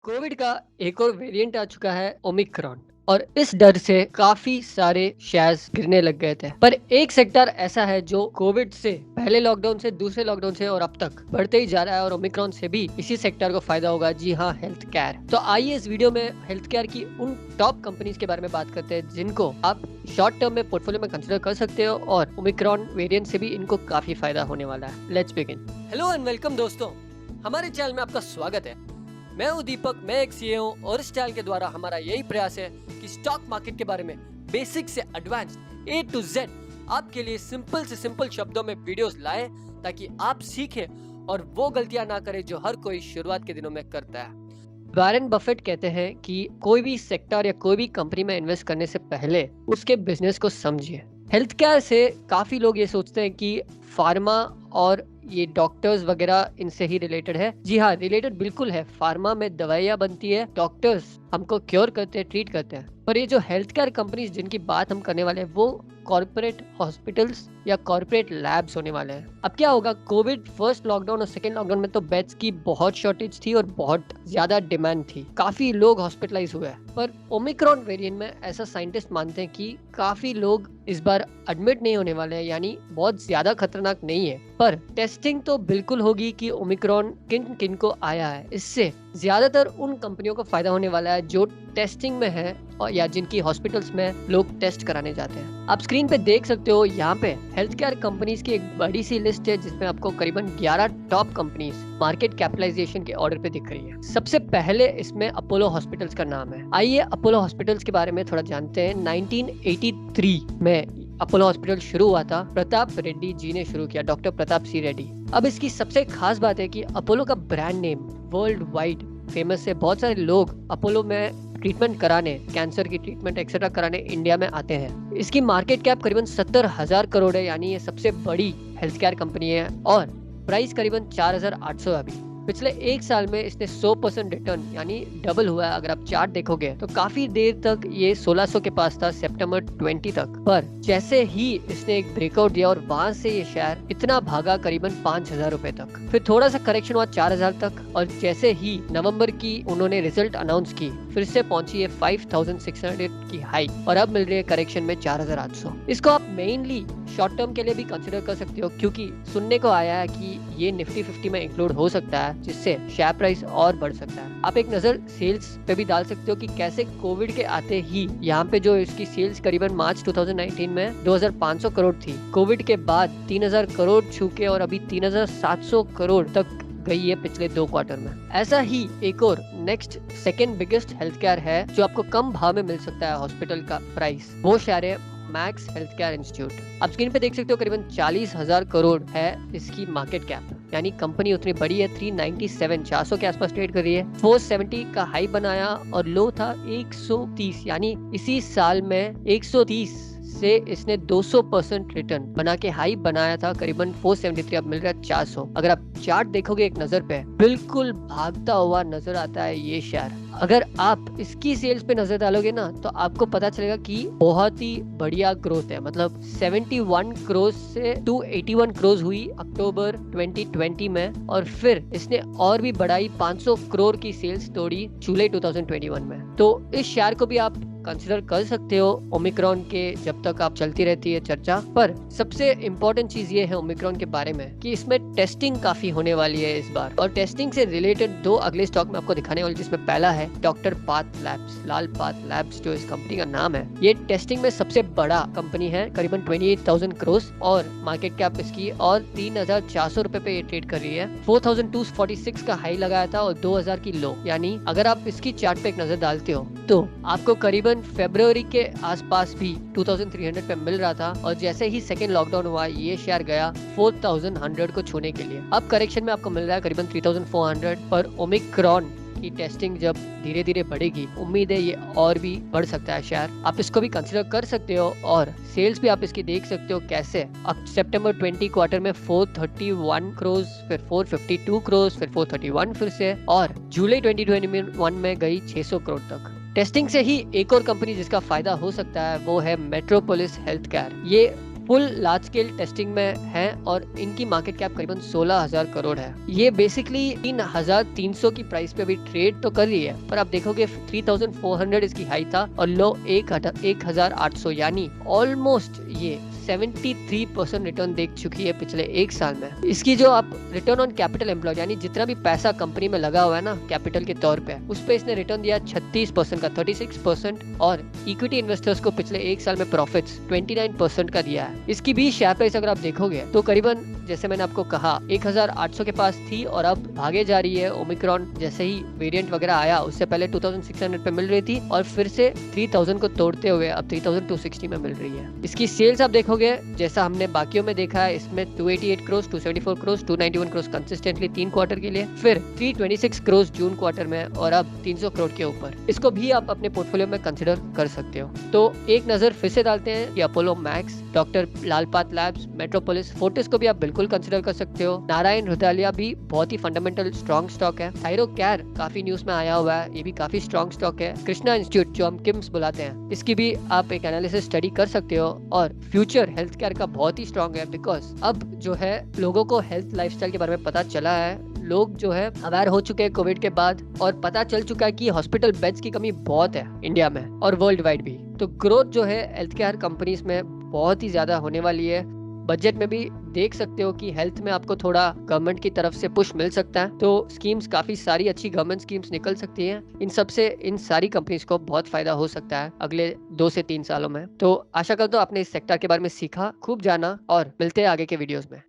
Covid का एक और वेरिएंट आ चुका है ओमिक्रॉन। और इस डर से काफी सारे शेयर्स गिरने लग गए थे। पर एक सेक्टर ऐसा है जो कोविड से पहले लॉकडाउन से, दूसरे लॉकडाउन से और अब तक बढ़ते ही जा रहा है और ओमिक्रॉन से भी इसी सेक्टर को फायदा होगा। जी हाँ, हेल्थ केयर। तो आइए इस वीडियो में हेल्थ केयर की उन टॉप कंपनीज के बारे में बात करते हैं जिनको आप शॉर्ट टर्म में पोर्टफोलियो में कंसिडर कर सकते हो और ओमिक्रॉन वेरिएंट से भी इनको काफी फायदा होने वाला है। Let's begin. Hello and welcome दोस्तों, हमारे चैनल में आपका स्वागत है। मैं हूं दीपक, मैं एक सीए हूं और इस चैनल के द्वारा हमारा यही प्रयास है कि स्टॉक मार्केट के बारे में बेसिक से एडवांस्ड ए टू जेड आपके लिए सिंपल से सिंपल शब्दों में वीडियोस लाए ताकि आप सीखें और वो गलतियां ना करें जो हर कोई शुरुआत के दिनों में करता है। वॉरेन बफेट कहते हैं कि कोई भी सेक्टर या कोई भी कंपनी में इन्वेस्ट करने से पहले उसके बिजनेस को समझिए। हेल्थ केयर से काफी लोग ये सोचते हैं कि फार्मा और ये डॉक्टर्स वगैरह इनसे ही रिलेटेड है। जी हाँ, रिलेटेड बिल्कुल है। फार्मा में दवाइयाँ बनती है, डॉक्टर्स हमको क्योर करते हैं, ट्रीट करते हैं। पर ये जो हेल्थ केयर कंपनीज जिनकी बात हम करने वाले हैं वो कॉर्पोरेट हॉस्पिटल्स या कॉर्पोरेट लैब्स होने वाले हैं। अब क्या होगा, कोविड फर्स्ट लॉकडाउन और सेकेंड लॉकडाउन में तो बेड्स की बहुत शॉर्टेज थी और बहुत ज्यादा डिमांड थी, काफी लोग हॉस्पिटलाइज हुए। पर ओमिक्रॉन वेरिएंट में ऐसा साइंटिस्ट मानते हैं कि काफी लोग इस बार एडमिट नहीं होने वाले हैं, यानी बहुत ज्यादा खतरनाक नहीं है। पर टेस्टिंग तो बिल्कुल होगी कि ओमिक्रॉन किन किन को आया है। इससे ज्यादातर उन कंपनियों को फायदा होने वाला है जो टेस्टिंग में है और या जिनकी हॉस्पिटल्स में लोग टेस्ट कराने जाते हैं। आप स्क्रीन पे देख सकते हो, यहाँ पे हेल्थ केयर कंपनीज की एक बड़ी सी लिस्ट है जिसमें आपको करीबन 11 टॉप कंपनीज मार्केट कैपिटलाइजेशन के ऑर्डर पे दिख रही है। सबसे पहले इसमें अपोलो हॉस्पिटल्स का नाम है। आइए अपोलो हॉस्पिटल्स के बारे में थोड़ा जानते हैं। 1983 में अपोलो हॉस्पिटल शुरू हुआ था, प्रताप रेड्डी जी ने शुरू किया, डॉक्टर प्रताप सी रेड्डी। अब इसकी सबसे खास बात है कि अपोलो का brand name world wide famous है। बहुत सारे लोग अपोलो में ट्रीटमेंट कराने, कैंसर की ट्रीटमेंट एक्सेट्रा कराने इंडिया में आते हैं। इसकी मार्केट कैप करीबन 70,000 करोड़ है, यानी ये सबसे बड़ी हेल्थ केयर कंपनी है और प्राइस करीबन 4,800 है। अभी पिछले एक साल में इसने 100% रिटर्न यानी डबल हुआ है। अगर आप चार्ट देखोगे तो काफी देर तक ये 1600 के पास था, सितंबर 20 तक। पर जैसे ही इसने एक ब्रेकआउट दिया और वहां से ये शेयर इतना भागा करीबन 5,000 रुपए तक, फिर थोड़ा सा करेक्शन हुआ 4,000 तक और जैसे ही नवंबर की उन्होंने रिजल्ट अनाउंस की फिर से पहुंची है 5,600 की हाई और अब मिल रही है करेक्शन में 4,800। इसको आप मेनली शॉर्ट टर्म के लिए भी कंसिडर कर सकते हो क्योंकि सुनने को आया है कि ये निफ्टी 50 में इंक्लूड हो सकता है जिससे शेयर प्राइस और बढ़ सकता है। आप एक नजर सेल्स पे भी डाल सकते हो कि कैसे कोविड के आते ही यहाँ पे जो इसकी सेल्स करीबन मार्च 2019 में 2,500 करोड़ थी, कोविड के बाद 3,000 करोड़ छू के और अभी 3,700 करोड़ तक गई है पिछले 2 क्वार्टर में। ऐसा ही एक और next second biggest health care है जो आपको कम भाव में मिल सकता है हॉस्पिटल का प्राइस, वो शेयर है मैक्स हेल्थ केयर इंस्टीट्यूट। आप स्क्रीन पे देख सकते हो करीबन 40,000 करोड़ है इसकी मार्केट कैप, यानी कंपनी उतनी बड़ी है। 397 400 के आसपास ट्रेड कर रही है। 470 का हाई बनाया और लो था 130, यानी इसी साल में 130 से इसने 200% रिटर्न बना के हाई बनाया था करीबन 473, अब मिल रहा है 400। अगर आप चार्ट देखोगे एक नजर पे बिल्कुल भागता हुआ नजर आता है ये शेयर। अगर आप इसकी सेल्स पे नजर डालोगे ना तो आपको पता चलेगा कि बहुत ही बढ़िया ग्रोथ है। मतलब 71 करोड़ से 281 करोड़ हुई अक्टूबर 2020 में और फिर इसने और भी बढ़ाई, 500 करोड़ की सेल्स तोड़ी जुलाई 2021 में। तो इस शेयर को भी आप कंसिडर कर सकते हो ओमिक्रॉन के जब तक आप चलती रहती है चर्चा। पर सबसे इम्पोर्टेंट चीज ये है ओमिक्रॉन के बारे में कि इसमें टेस्टिंग काफी होने वाली है इस बार और टेस्टिंग से रिलेटेड 2 अगले स्टॉक में आपको दिखाने वाली, जिसमें पहला है डॉक्टर पाथ लैब्स, लाल पाथ लैब्स जो इस कंपनी का नाम है। ये टेस्टिंग में सबसे बड़ा कंपनी है, करीबन 28,000 करोड़ और मार्केट कैप इसकी, और 3,400 रुपए पे ये ट्रेड कर रही है। 4,246 का हाई लगाया था और 2,000 की लो, यानी अगर आप इसकी चार्ट पे एक नजर डालते हो तो आपको करीबन फरवरी के आसपास भी 2,300 पे मिल रहा था और जैसे ही सेकेंड लॉकडाउन हुआ ये शेयर गया 4,100 को छूने के लिए। अब करेक्शन में आपको मिल रहा है करीबन 3,400। पर ओमिक्रॉन की टेस्टिंग जब धीरे धीरे बढ़ेगी, उम्मीद है ये और भी बढ़ सकता है शेयर। आप इसको भी कंसिडर कर सकते हो और सेल्स भी आप इसकी देख सकते हो कैसे। अब सितंबर 20 क्वार्टर में 431 करोड़, फिर 452 करोड़, फिर 431 फिर से, और जुलाई 2021 में गई 600 करोड़ तक। टेस्टिंग से ही एक और कंपनी जिसका फायदा हो सकता है वो है मेट्रोपोलिस हेल्थ केयर। ये फुल लार्ज स्केल टेस्टिंग में है और इनकी मार्केट कैप करीबन 16,000 करोड़ है। ये बेसिकली 3,300 की प्राइस पे भी ट्रेड तो कर रही है, पर आप देखोगे 3,400 इसकी हाई था और लो 1,800, यानी ऑलमोस्ट ये 73% रिटर्न देख चुकी है पिछले एक साल में। इसकी जो आप रिटर्न ऑन कैपिटल एम्प्लॉयड, यानी जितना भी पैसा कंपनी में लगा हुआ है ना कैपिटल के तौर पे, उस पे इसने रिटर्न दिया 36% का, 36%, और इक्विटी इन्वेस्टर्स को पिछले एक साल में प्रॉफिट्स 29% का दिया है। इसकी भी शेयर प्राइस अगर आप देखोगे तो करीबन, जैसे मैंने आपको कहा, 1,800 के पास थी और अब भागे जा रही है। ओमिक्रॉन जैसे ही वेरिएंट वगैरह आया, उससे पहले 2,600 पे मिल रही थी और फिर से 3,000 को तोड़ते हुए अब 3,260 में मिल रही है। इसकी सेल्स आप देखोगे जैसा हमने बाकियों में देखा है, इसमें 288 करोड़, 274 करोड़, 291 करोड़ कंसिस्टेंटली 3 क्वार्टर के लिए, फिर 326 करोड़ जून क्वार्टर में और अब 300 करोड़ के ऊपर। इसको भी आप अपने पोर्टफोलियो में कंसिडर कर सकते हो। तो एक नजर फिर से डालते हैं कि अपोलो मैक्स, डॉक्टर लालपाथ लैब्स, मेट्रोपोलिस, फोर्टिस को भी आप बिल्कुल कंसिडर कर सकते हो। नारायण हृदयालय भी बहुत ही फंडामेंटल स्ट्रॉन्ग स्टॉक है। थायरोकेयर काफी न्यूज में आया हुआ है, ये भी काफी स्ट्रॉन्ग स्टॉक है। कृष्णा इंस्टीट्यूट, जो हम किम्स बुलाते हैं, इसकी भी आप एक एनालिसिस स्टडी कर सकते हो। और फ्यूचर हेल्थ केयर का बहुत ही स्ट्रॉन्ग है, बिकॉज अब जो है लोगों को हेल्थ लाइफस्टाइल के बारे में पता चला है। लोग जो है अवेयर हो चुके हैं कोविड के बाद, और पता चल चुका है कि हॉस्पिटल बेड्स की कमी बहुत है इंडिया में और वर्ल्ड वाइड भी। तो ग्रोथ जो है हेल्थ केयर कंपनीज में बहुत ही ज्यादा होने वाली है। बजट में भी देख सकते हो कि हेल्थ में आपको थोड़ा गवर्नमेंट की तरफ से पुश मिल सकता है, तो स्कीम्स काफी सारी अच्छी गवर्नमेंट स्कीम्स निकल सकती हैं। इन सब से इन सारी कंपनीज को बहुत फायदा हो सकता है अगले 2 से 3 सालों में। तो आशा करता हूँ आपने इस सेक्टर के बारे में सीखा, खूब जाना, और मिलते हैं आगे के वीडियोस में।